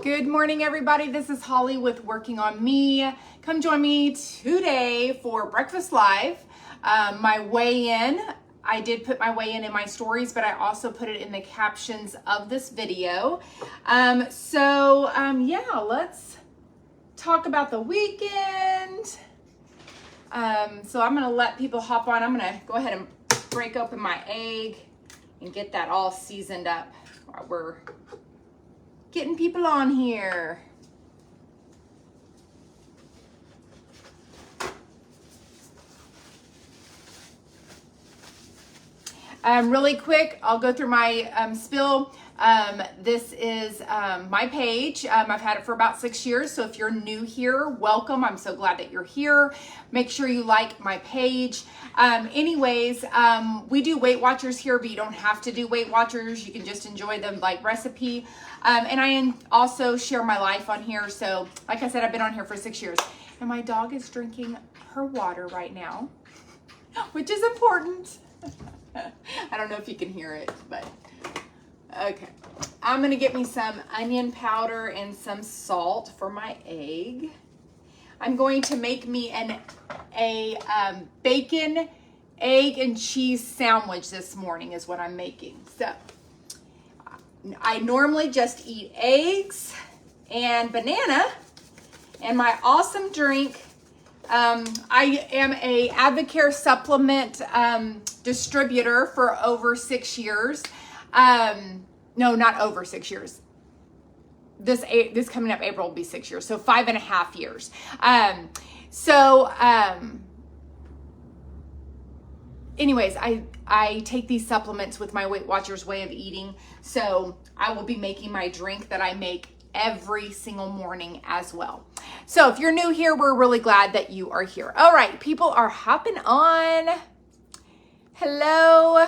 Good morning, everybody. This is Holly with Working on Me. Come join me today for Breakfast Live. My weigh-in, I did put my weigh-in in my stories, but I also put it in the captions of this video. Yeah, let's talk about the weekend. So I'm gonna let people hop on. I'm gonna go ahead and break open my egg and get that all seasoned up while we're getting people on here. Really quick, I'll go through my spill. This is my page. I've had it for about 6 years. So if you're new here, welcome. I'm so glad that you're here. Make sure you like my page. We do Weight Watchers here, but you don't have to do Weight Watchers. You can just enjoy them like recipe. And I also share my life on here. So like I said, I've been on here for 6 years. And my dog is drinking her water right now, which is important. I don't know if you can hear it, but okay. I'm gonna get me some onion powder and some salt for my egg. I'm going to make me a bacon, egg, and cheese sandwich this morning is what I'm making. So I normally just eat eggs and banana and my awesome drink. I am a Advocare supplement distributor for over 6 years. No, not over 6 years. This coming up April will be 6 years, so 5.5 years. Anyways, I take these supplements with my Weight Watchers way of eating, so I will be making my drink that I make every single morning as well. So if you're new here, we're really glad that you are here. All right, people are hopping on. Hello.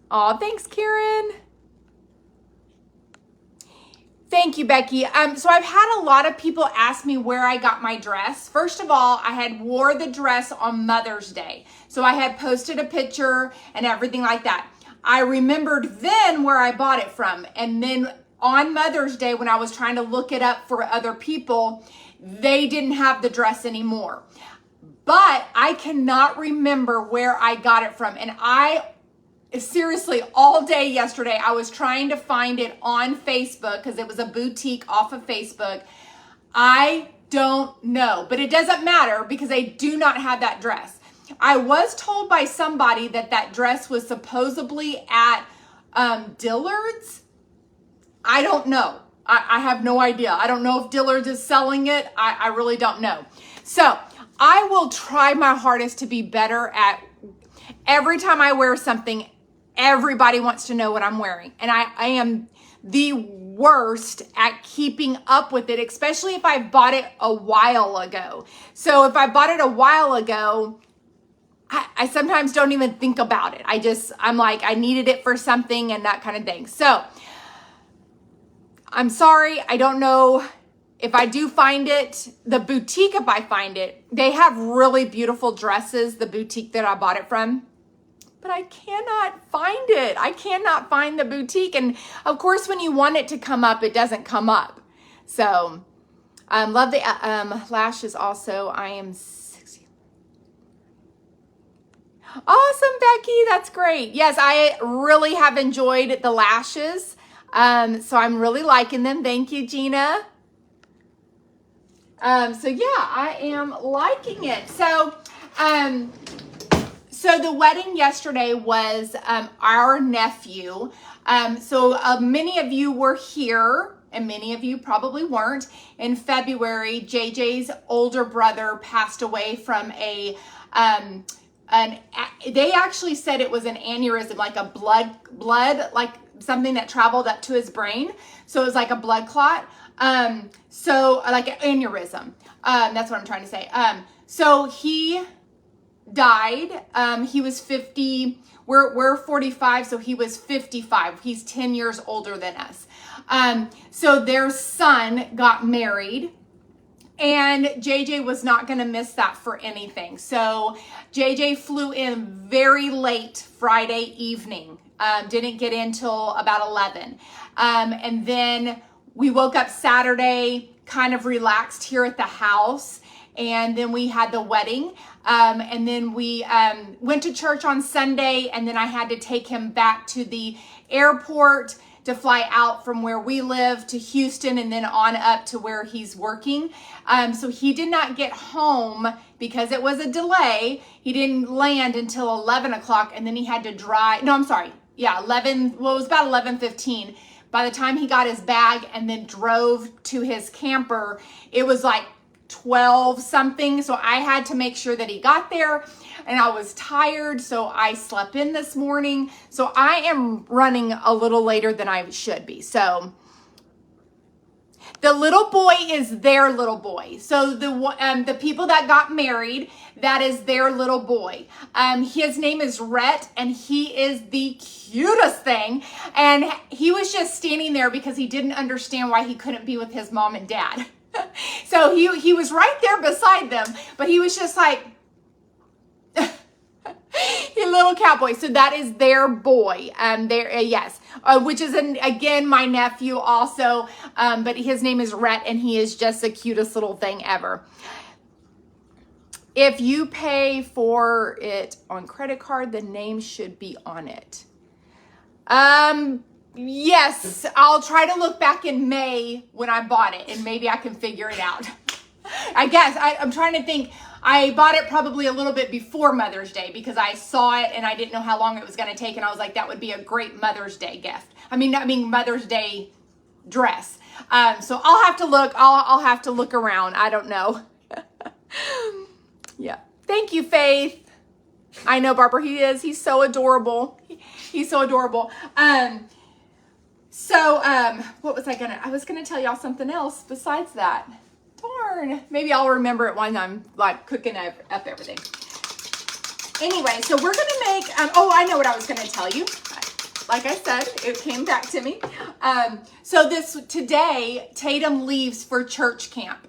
Oh, thanks, Karen. Thank you, Becky. So I've had a lot of people ask me where I got my dress. First of all, I had wore the dress on Mother's Day. So I had posted a picture and everything like that. I remembered then where I bought it from. And then on Mother's Day, when I was trying to look it up for other people, they didn't have the dress anymore. But I cannot remember where I got it from. And seriously, all day yesterday, I was trying to find it on Facebook because it was a boutique off of Facebook. I don't know, but it doesn't matter because I do not have that dress. I was told by somebody that dress was supposedly at Dillard's. I don't know. I have no idea. I don't know if Dillard's is selling it. I really don't know. So I will try my hardest to be better at every time I wear something. Everybody wants to know what I'm wearing. And I am the worst at keeping up with it, especially if I bought it a while ago. So if I bought it a while ago, I sometimes don't even think about it. I'm like, I needed it for something and that kind of thing. So I'm sorry. I don't know if I do find it. The boutique, if I find it, they have really beautiful dresses, the boutique that I bought it from. But I cannot find it. I cannot find the boutique. And of course, when you want it to come up, it doesn't come up. So, love the lashes also. I am 60. Awesome, Becky. That's great. Yes, I really have enjoyed the lashes. So I'm really liking them. Thank you, Gina. I am liking it. So the wedding yesterday was our nephew. Many of you were here and many of you probably weren't. In February, JJ's older brother passed away from they actually said it was an aneurysm, like a blood, like something that traveled up to his brain. So it was like a blood clot. Like an aneurysm. That's what I'm trying to say. So he died. He was 50. We're 45, so he was 55. He's 10 years older than us. So their son got married And JJ was not going to miss that for anything. So JJ flew in very late Friday evening. Didn't get in till about 11. And then we woke up Saturday, kind of relaxed here at the house. And then we had the wedding. And then we went to church on Sunday. And then I had to take him back to the airport to fly out from where we live to Houston and then on up to where he's working. So he did not get home because it was a delay. He didn't land until 11 o'clock and then he had to drive. No, I'm sorry. Yeah, 11. Well, it was about 11:15. By the time he got his bag and then drove to his camper, it was like 12 something. So I had to make sure that he got there, and I was tired. So I slept in this morning. So I am running a little later than I should be. So the little boy is their little boy. So the people that got married, that is their little boy. His name is Rhett, and he is the cutest thing. And he was just standing there because he didn't understand why he couldn't be with his mom and dad. So he was right there beside them, but he was just like, a little cowboy. So that is their boy. Yes, which is again my nephew also. But his name is Rhett, and he is just the cutest little thing ever. If you pay for it on credit card, the name should be on it. Yes, I'll try to look back in May when I bought it, and maybe I can figure it out. I guess I'm trying to think. I bought it probably a little bit before Mother's Day because I saw it and I didn't know how long it was going to take, and I was like, that would be a great Mother's Day gift. I mean Mother's Day dress. So I'll have to look. I'll have to look around. I don't know. Yeah. Thank you, Faith. I know, Barbara. He's so adorable. He's so adorable. What was I was gonna tell y'all something else besides that. Darn. Maybe I'll remember it when I'm like cooking up everything. Anyway, so we're gonna make, I know what I was gonna tell you. Like I said, it came back to me. So today, Tatum leaves for church camp.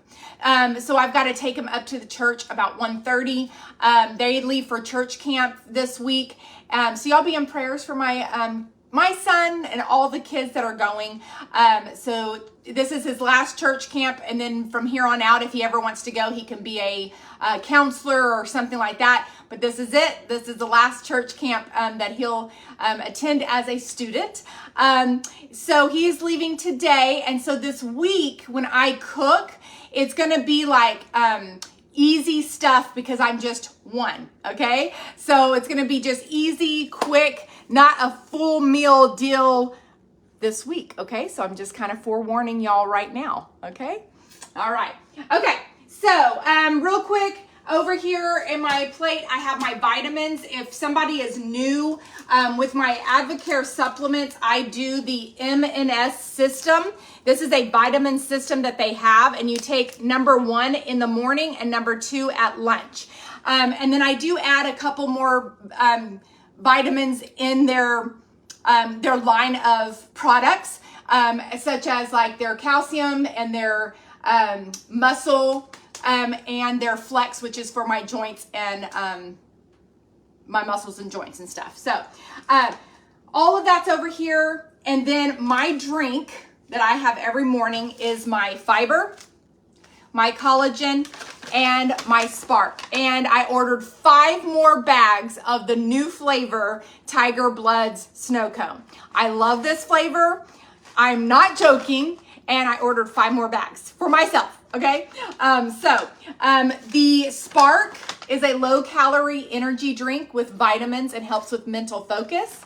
So I've got to take him up to the church about 1:30. They leave for church camp this week. So y'all be in prayers for my son and all the kids that are going. So this is his last church camp. And then from here on out, if he ever wants to go, he can be a counselor or something like that. But this is it. This is the last church camp that he'll attend as a student. So he's leaving today. And so this week when I cook, it's going to be like easy stuff because I'm just one. Okay. So it's going to be just easy, quick, not a full meal deal this week. Okay. So I'm just kind of forewarning y'all right now. Okay. All right. Okay. So, real quick, over here in my plate, I have my vitamins. If somebody is new with my Advocare supplements, I do the M&S system. This is a vitamin system that they have, and you take number 1 in the morning and number 2 at lunch. And then I do add a couple more vitamins in their line of products, such as like their calcium and their muscle, and their flex, which is for my joints and my muscles and joints and stuff. So all of that's over here. And then my drink that I have every morning is my fiber, my collagen, and my Spark. And I ordered 5 more bags of the new flavor, Tiger Bloods Snow Cone. I love this flavor. I'm not joking. And I ordered 5 more bags for myself. Okay. The Spark is a low calorie energy drink with vitamins and helps with mental focus.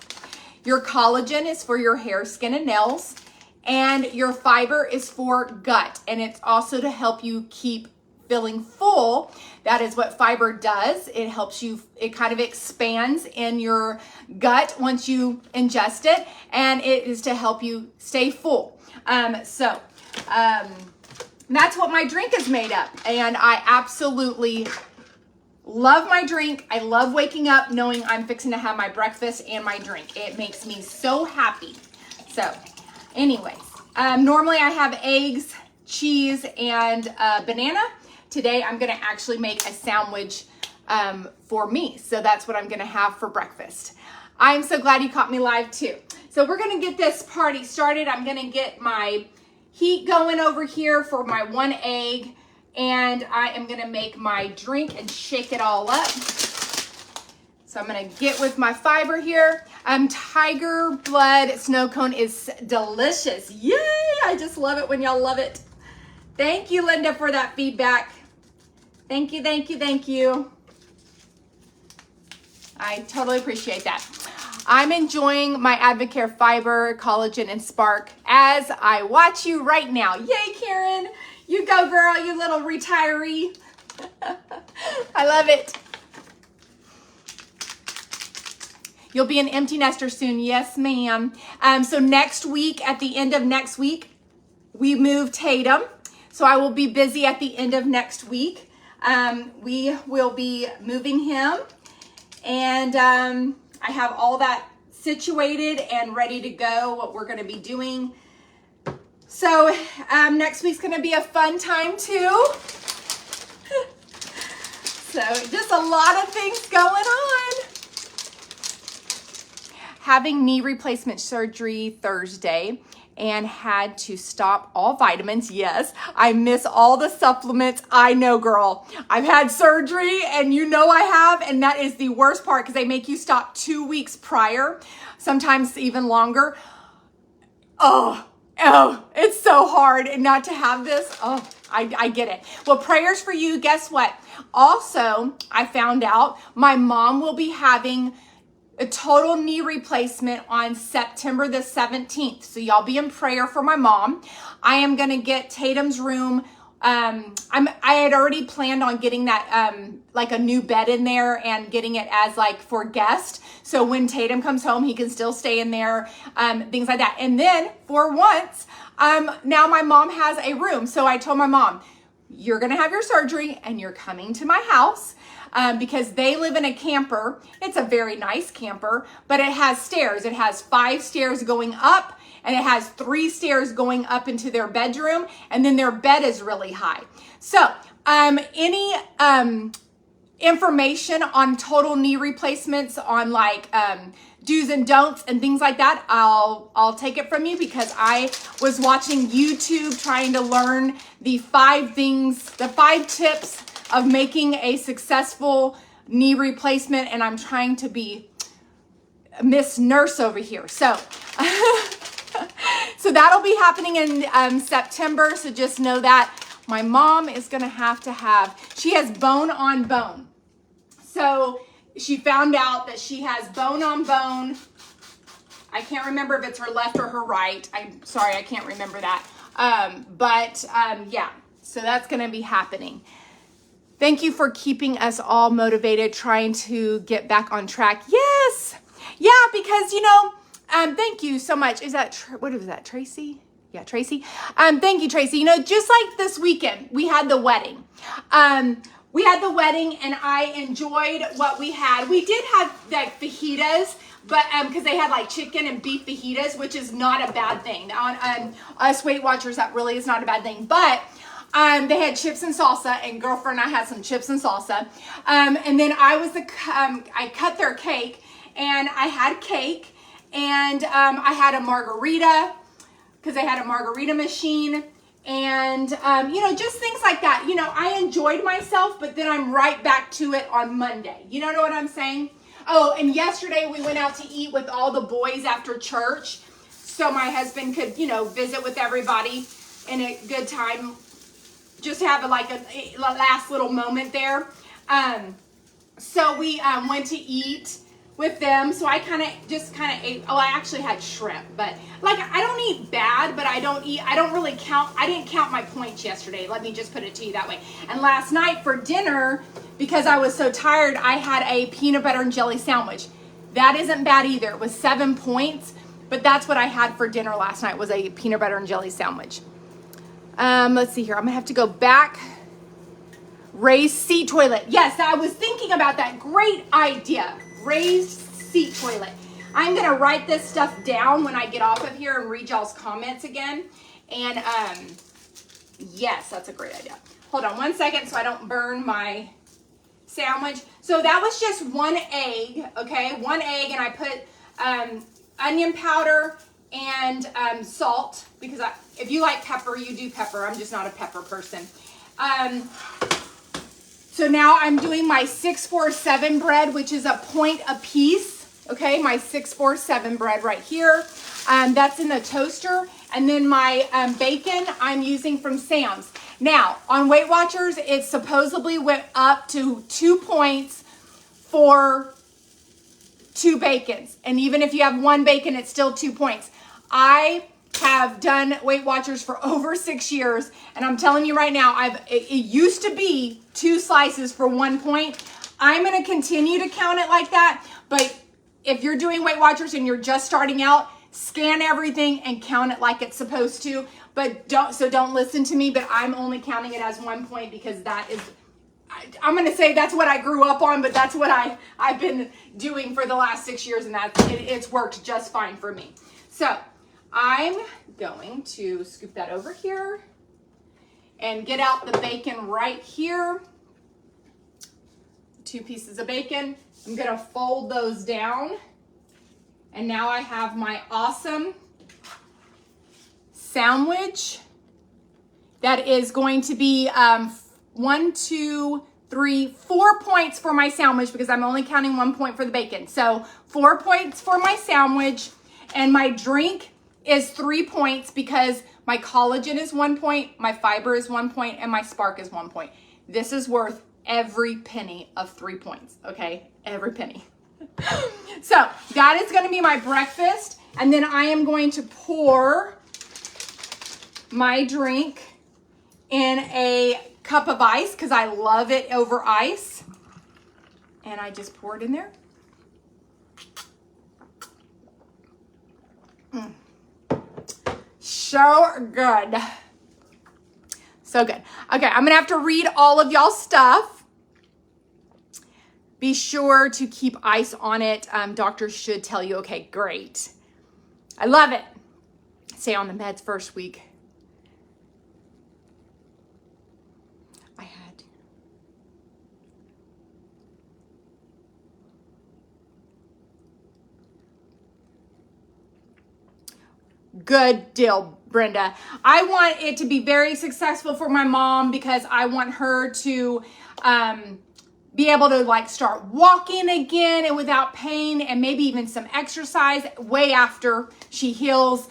Your collagen is for your hair, skin, and nails. And your fiber is for gut. And it's also to help you keep feeling full. That is what fiber does. It helps you, it kind of expands in your gut once you ingest it. And it is to help you stay full. That's what my drink is made up. And I absolutely love my drink. I love waking up knowing I'm fixing to have my breakfast and my drink. It makes me so happy. So anyways, normally I have eggs, cheese, and banana. Today I'm going to actually make a sandwich for me. So that's what I'm going to have for breakfast. I'm so glad you caught me live too. So we're gonna get this party started. I'm gonna get my heat going over here for my 1 egg, and I am gonna make my drink and shake it all up. So I'm gonna get with my fiber here. Tiger Blood Snow Cone is delicious. Yay, I just love it when y'all love it. Thank you, Linda, for that feedback. Thank you, thank you, thank you. I totally appreciate that. I'm enjoying my Advocare Fiber, Collagen, and Spark as I watch you right now. Yay, Karen. You go, girl, you little retiree. I love it. You'll be an empty nester soon. Yes, ma'am. So next week, at the end of next week, we move Tatum. So I will be busy at the end of next week. We will be moving him. And I have all that situated and ready to go, what we're going to be doing. So next week's going to be a fun time too. So just a lot of things going on. Having knee replacement surgery Thursday and had to stop all vitamins. Yes, I miss all the supplements. I know, girl. I've had surgery and you know I have, and that is the worst part because they make you stop 2 weeks prior, sometimes even longer. Oh, it's so hard and not to have this. Oh, I get it. Well, prayers for you. Guess what? Also, I found out my mom will be having a total knee replacement on September the 17th. So y'all be in prayer for my mom. I am gonna get Tatum's room. I had already planned on getting that like a new bed in there and getting it as like for guests. So when Tatum comes home, he can still stay in there, things like that. And then for once, now my mom has a room. So I told my mom, you're gonna have your surgery and you're coming to my house. Because they live in a camper. It's a very nice camper, but it has stairs. It has 5 stairs going up and it has 3 stairs going up into their bedroom. And then their bed is really high. So, any, information on total knee replacements on like, do's and don'ts and things like that, I'll take it from you because I was watching YouTube trying to learn the 5 tips of making a successful knee replacement, and I'm trying to be Miss Nurse over here. So, so that'll be happening in September. So just know that my mom is gonna have, she has bone on bone. So she found out that she has bone on bone. I can't remember if it's her left or her right. I'm sorry, I can't remember that. Yeah, so that's gonna be happening. Thank you for keeping us all motivated, trying to get back on track. Yes. Yeah, because, thank you so much. Is that, what is that, Tracy? Yeah, Tracy. Thank you, Tracy. Just like this weekend, we had the wedding. We had the wedding and I enjoyed what we had. We did have like fajitas, but because they had like chicken and beef fajitas, which is not a bad thing. On us Weight Watchers, that really is not a bad thing. But they had chips and salsa, and girlfriend and I had some chips and salsa. And then I cut their cake, and I had cake, and I had a margarita, because they had a margarita machine, and, just things like that. I enjoyed myself, but then I'm right back to it on Monday. You know what I'm saying? Oh, and yesterday we went out to eat with all the boys after church, so my husband could, visit with everybody in a good time. Just have a last little moment there. So we went to eat with them. So I kind of ate. Oh, I actually had shrimp, but I don't eat bad, but I don't really count. I didn't count my points yesterday. Let me just put it to you that way. And last night for dinner, because I was so tired, I had a peanut butter and jelly sandwich. That isn't bad either. It was 7 points, but that's what I had for dinner last night, was a peanut butter and jelly sandwich. Let's see here. I'm gonna have to go back. Raised seat toilet. Yes, I was thinking about that. Great idea. Raised seat toilet. I'm gonna write this stuff down when I get off of here and read y'all's comments again. And yes, that's a great idea. Hold on 1 second so I don't burn my sandwich. So that was just 1 egg, okay? 1 egg, and I put onion powder and salt, because if you like pepper, you do pepper. I'm just not a pepper person. So now I'm doing my 647 bread, which is a point a piece. Okay, my 647 bread right here. That's in the toaster. And then my bacon I'm using from Sam's. Now, on Weight Watchers, it supposedly went up to 2 points for 2 bacons. And even if you have 1 bacon, it's still 2 points. I have done Weight Watchers for over 6 years, and I'm telling you right now, it used to be 2 slices for 1 point. I'm going to continue to count it like that, but if you're doing Weight Watchers and you're just starting out, scan everything and count it like it's supposed to. But don't listen to me, but I'm only counting it as 1 point because that is, I'm going to say that's what I grew up on, but that's what I've been doing for the last 6 years, and it's worked just fine for me. So I'm going to scoop that over here and get out the bacon right here. 2 pieces of bacon. I'm going to fold those down. And now I have my awesome sandwich that is going to be 1, 2, 3, 4 points for my sandwich because I'm only counting 1 point for the bacon. So 4 points for my sandwich, and my drink is 3 points because my collagen is 1 point, my fiber is 1 point, and my spark is 1 point. This is worth every penny of 3 points, okay? Every penny. So that is going to be my breakfast, and then I am going to pour my drink in a cup of ice because I love it over ice, and I just pour it in there. So good. So good. Okay, I'm going to have to read all of y'all's stuff. Be sure to keep ice on it. Doctors should tell you, okay, great. I love it. Stay on the meds first week. I had. Good deal, Brenda. I want it to be very successful for my mom because I want her to be able to like start walking again and without pain, and maybe even some exercise way after she heals.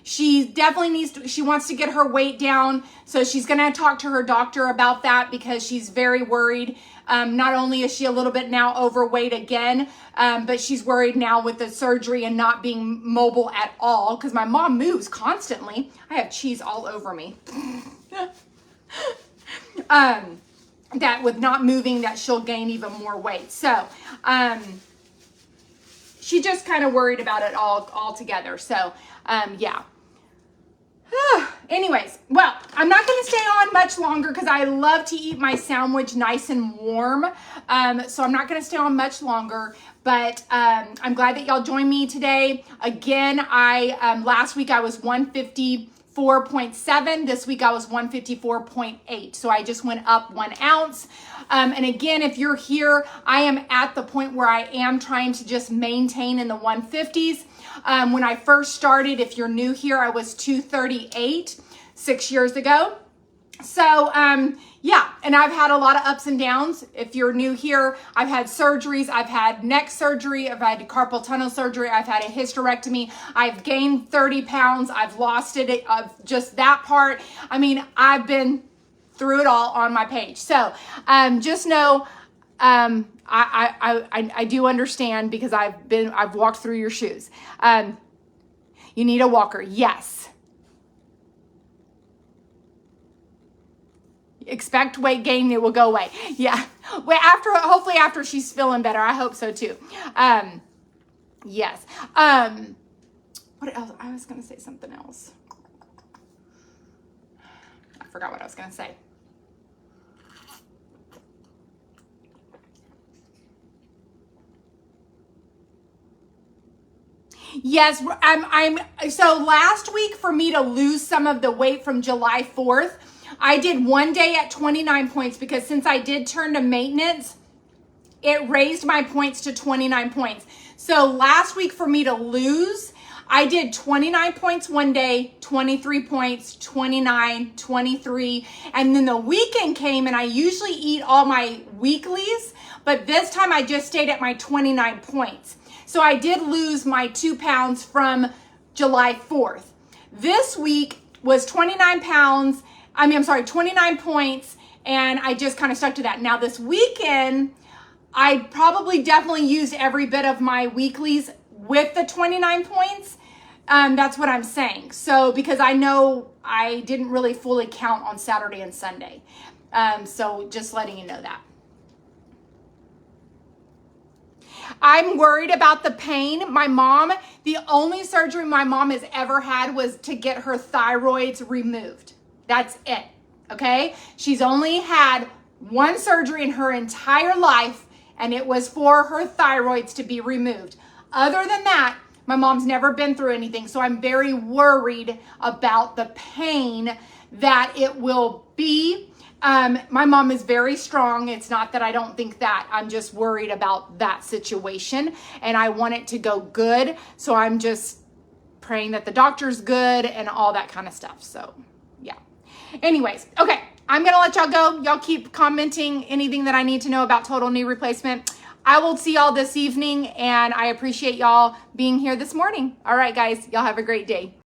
She definitely she wants to get her weight down. So she's going to talk to her doctor about that because she's very worried. Not only is she a little bit now overweight again, but she's worried now with the surgery and not being mobile at all because my mom moves constantly. I have cheese all over me. That with not moving, that she'll gain even more weight. So she just kind of worried about it all together. So yeah. Anyways, well, I'm not going to stay on much longer because I love to eat my sandwich nice and warm. So I'm not going to stay on much longer, but I'm glad that y'all joined me today. Again, last week I was 154.7. This week I was 154.8. So I just went up 1 ounce. And again, if you're here, I am at the point where I am trying to just maintain in the 150s. When I first started, if you're new here, I was 238 6 years ago. So, yeah, and I've had a lot of ups and downs. If you're new here, I've had surgeries. I've had neck surgery. I've had carpal tunnel surgery. I've had a hysterectomy. I've gained 30 pounds. I've lost it. Just that part. I mean, I've been through it all on my page. So, just know, I do understand because I've walked through your shoes. You need a walker. Yes. Expect weight gain, it will go away. Yeah. Well, hopefully after she's feeling better. I hope so too. Yes. What else? I was going to say something else. I forgot what I was going to say. Yes, so last week for me to lose some of the weight from July 4th, I did one day at 29 points because since I did turn to maintenance, it raised my points to 29 points. So last week for me to lose, I did 29 points one day, 23 points, 29, 23. And then the weekend came and I usually eat all my weeklies, but this time I just stayed at my 29 points. So I did lose my 2 pounds from July 4th. This week was 29 points, and I just kind of stuck to that. Now this weekend, I probably definitely used every bit of my weeklies with the 29 points. That's what I'm saying. So because I know I didn't really fully count on Saturday and Sunday. So just letting you know that. I'm worried about the pain. My mom, the only surgery my mom has ever had was to get her thyroids removed. That's it. Okay? She's only had one surgery in her entire life, and it was for her thyroids to be removed. Other than that, my mom's never been through anything, so I'm very worried about the pain that it will be. My mom is very strong. It's not that I don't think that. I'm just worried about that situation, and I want it to go good. So I'm just praying that the doctor's good and all that kind of stuff. So yeah. Anyways, okay. I'm going to let y'all go. Y'all keep commenting anything that I need to know about total knee replacement. I will see y'all this evening, and I appreciate y'all being here this morning. All right, guys. Y'all have a great day.